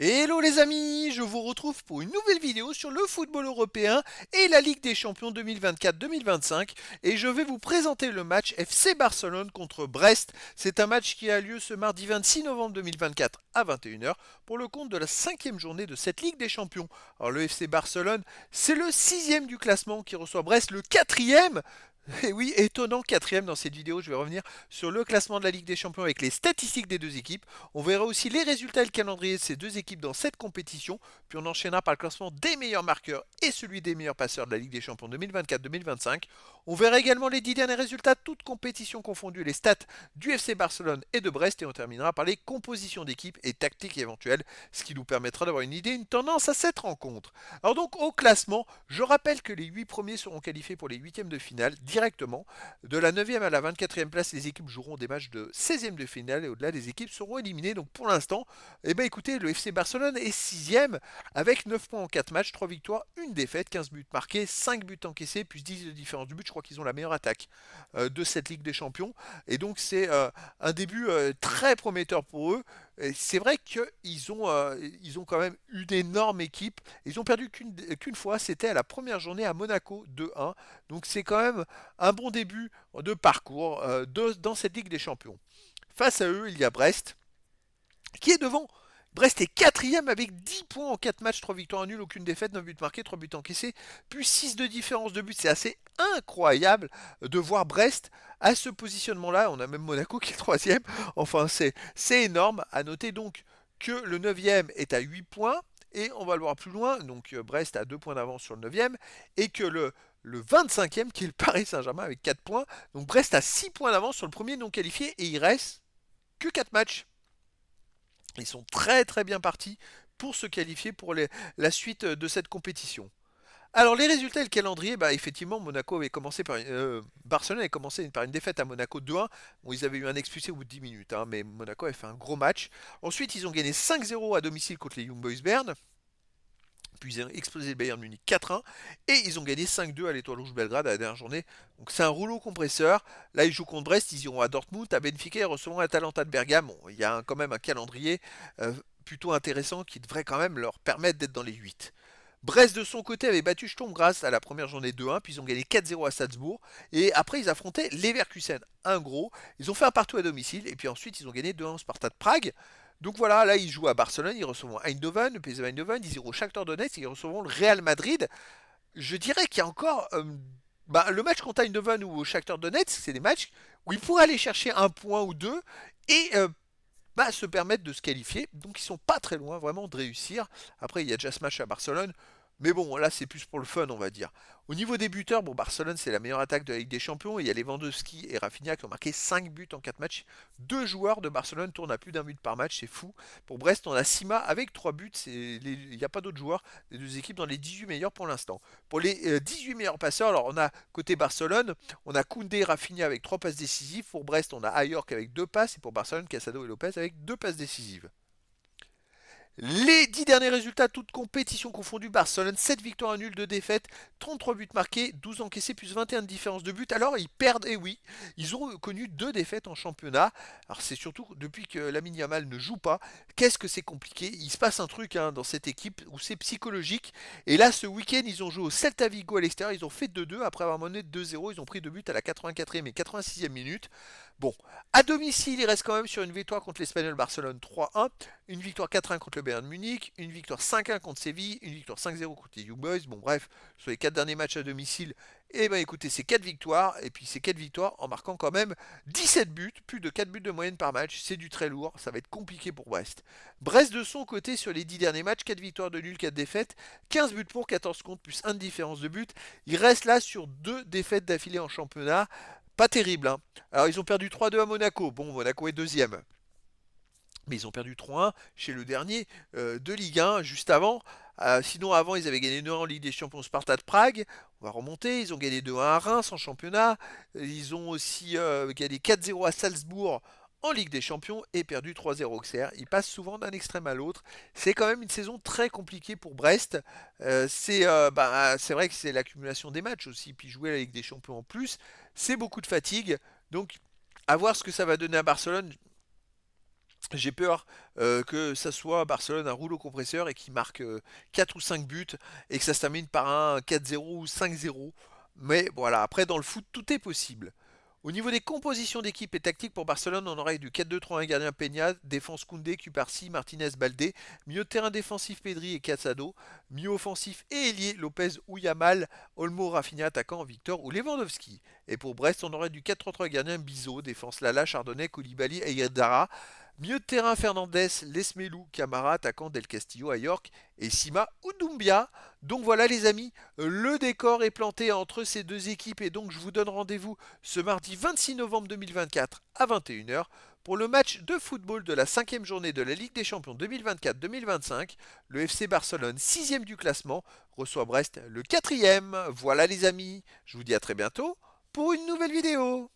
Hello les amis, je vous retrouve pour une nouvelle vidéo sur le football européen et la Ligue des Champions 2024-2025 et je vais vous présenter le match FC Barcelone contre Brest. C'est un match qui a lieu ce mardi 26 novembre 2024 à 21h pour le compte de la cinquième journée de cette Ligue des Champions. Alors le FC Barcelone, c'est le sixième du classement qui reçoit Brest, le quatrième. Et oui, étonnant, quatrième dans cette vidéo, je vais revenir sur le classement de la Ligue des Champions avec les statistiques des deux équipes. On verra aussi les résultats et le calendrier de ces deux équipes dans cette compétition. Puis on enchaînera par le classement des meilleurs marqueurs et celui des meilleurs passeurs de la Ligue des Champions 2024-2025. On verra également les 10 derniers résultats, toutes compétitions confondues, les stats du FC Barcelone et de Brest. Et on terminera par les compositions d'équipes et tactiques éventuelles, ce qui nous permettra d'avoir une idée, une tendance à cette rencontre. Alors donc au classement, je rappelle que les 8 premiers seront qualifiés pour les huitièmes de finale directement. De la 9e à la 24e place, les équipes joueront des matchs de 16e de finale et au-delà, les équipes seront éliminées. Donc pour l'instant, eh ben écoutez, le FC Barcelone est 6e avec 9 points en 4 matchs, 3 victoires, 1 défaite, 15 buts marqués, 5 buts encaissés, plus 10 de différence du but. Je crois qu'ils ont la meilleure attaque de cette Ligue des Champions. Et donc c'est un début très prometteur pour eux. C'est vrai ils ont quand même une énorme équipe. Ils ont perdu qu'une fois, c'était à la première journée à Monaco 2-1. Donc c'est quand même un bon début de parcours dans cette Ligue des Champions. Face à eux, il y a Brest qui est devant. Brest est quatrième avec 10 points en 4 matchs, 3 victoires, un nul, aucune défaite, 9 buts marqués, 3 buts encaissés, plus 6 de différence de but. C'est assez incroyable de voir Brest à ce positionnement-là. On a même Monaco qui est troisième. Enfin, c'est énorme. À noter donc que le neuvième est à 8 points. Et on va le voir plus loin. Donc Brest a 2 points d'avance sur le neuvième. Et que le 25e, qui est le Paris Saint-Germain avec 4 points. Donc Brest a 6 points d'avance sur le premier non qualifié. Et il reste que 4 matchs. Ils sont très très bien partis pour se qualifier pour la suite de cette compétition. Alors les résultats et le calendrier, bah effectivement Monaco avait commencé par Barcelone avait commencé par une défaite à Monaco 2-1. Bon, ils avaient eu un expulsé au bout de 10 minutes, hein, mais Monaco avait fait un gros match. Ensuite ils ont gagné 5-0 à domicile contre les Young Boys Bern. Puis ils ont explosé le Bayern Munich 4-1 et ils ont gagné 5-2 à l'Étoile Rouge Belgrade à la dernière journée. Donc c'est un rouleau compresseur. Là ils jouent contre Brest, ils iront à Dortmund, à Benfica, ils recevront Atalanta de Bergame. Bon, il y a quand même un calendrier plutôt intéressant qui devrait quand même leur permettre d'être dans les 8. Brest de son côté avait battu Sturm Graz à la première journée 2-1, puis ils ont gagné 4-0 à Salzbourg. Et après ils affrontaient Leverkusen, un gros. Ils ont fait un partout à domicile et puis ensuite ils ont gagné 2-1 au Sparta de Prague. Donc voilà, là ils jouent à Barcelone, ils recevront Eindhoven, le PSV Eindhoven, ils iront au Shakhtar Donetsk et ils recevront le Real Madrid. Je dirais qu'il y a encore le match contre Eindhoven ou au Shakhtar Donetsk, c'est des matchs où ils pourraient aller chercher un point ou deux et se permettre de se qualifier. Donc ils sont pas très loin vraiment de réussir. Après il y a déjà ce match à Barcelone. Mais bon, là c'est plus pour le fun, on va dire. Au niveau des buteurs, bon, Barcelone c'est la meilleure attaque de la Ligue des Champions. Il y a Lewandowski et Rafinha qui ont marqué 5 buts en 4 matchs. Deux joueurs de Barcelone tournent à plus d'un but par match, c'est fou. Pour Brest, on a Sima avec 3 buts. Il n'y a pas d'autres joueurs des deux équipes dans les 18 meilleurs pour l'instant. Pour les 18 meilleurs passeurs, alors on a côté Barcelone, on a Koundé et Rafinha avec 3 passes décisives. Pour Brest, on a Ayork avec 2 passes. Et pour Barcelone, Casado et Lopez avec 2 passes décisives. Les 10 derniers résultats, toutes compétitions confondues, Barcelone, 7 victoires, 1 nul, 2 défaites, 33 buts marqués, 12 encaissés, plus 21 de différence de but. Alors ils perdent, et oui, ils ont connu 2 défaites en championnat. Alors c'est surtout depuis que Lamine Yamal ne joue pas, qu'est-ce que c'est compliqué. Il se passe un truc dans cette équipe où c'est psychologique. Et là, ce week-end, ils ont joué au Celta Vigo à l'extérieur, ils ont fait 2-2 après avoir mené 2-0. Ils ont pris 2 buts à la 84e et 86e minute. Bon, à domicile, il reste quand même sur une victoire contre l'Espagnol Barcelone 3-1, une victoire 4-1 contre le Bayern Munich, une victoire 5-1 contre Séville, une victoire 5-0 contre les Young Boys. Bon, bref, sur les 4 derniers matchs à domicile, eh ben écoutez, c'est 4 victoires, et puis c'est 4 victoires en marquant quand même 17 buts, plus de 4 buts de moyenne par match. C'est du très lourd, ça va être compliqué pour Brest. Brest de son côté, sur les 10 derniers matchs, 4 victoires de nul, 4 défaites, 15 buts pour, 14 contre, plus 1 de différence de but. Il reste là sur 2 défaites d'affilée en championnat. Pas terrible, hein. Alors ils ont perdu 3-2 à Monaco. Bon, Monaco est deuxième. Mais ils ont perdu 3-1 chez le dernier de Ligue 1 juste avant. Sinon, avant, ils avaient gagné 2-1 en Ligue des Champions Sparta de Prague. On va remonter. Ils ont gagné 2-1 à Reims en championnat. Ils ont aussi gagné 4-0 à Salzbourg en Ligue des Champions et perdu 3-0 au Auxerre. Ils passent souvent d'un extrême à l'autre. C'est quand même une saison très compliquée pour Brest. C'est vrai que c'est l'accumulation des matchs aussi. Puis jouer la Ligue des Champions en plus, c'est beaucoup de fatigue. Donc, à voir ce que ça va donner à Barcelone. J'ai peur que ça soit Barcelone un rouleau compresseur et qu'il marque 4 ou 5 buts et que ça se termine par un 4-0 ou 5-0. Mais voilà, après dans le foot, tout est possible. Au niveau des compositions d'équipe et tactiques pour Barcelone, on aurait du 4-2-3-1 gardien Peña, défense Koundé, Cubarsí, Martinez, Baldé, milieu de terrain défensif Pedri et Casado, milieu offensif et ailier Lopez ou Yamal, Olmo, Rafinha attaquant, Victor ou Lewandowski. Et pour Brest, on aurait du 4-3-3 gardien Bizot, défense Lala, Chardonnay, Koulibaly et Yedara, milieu de terrain Fernandez, Lesmelou, Camara, attaquant Del Castillo à York et Sima ou Doumbia. Donc voilà les amis, le décor est planté entre ces deux équipes et donc je vous donne rendez-vous ce mardi 26 novembre 2024 à 21h pour le match de football de la 5e journée de la Ligue des Champions 2024-2025. Le FC Barcelone, 6e du classement, reçoit Brest, le 4e. Voilà les amis, je vous dis à très bientôt pour une nouvelle vidéo.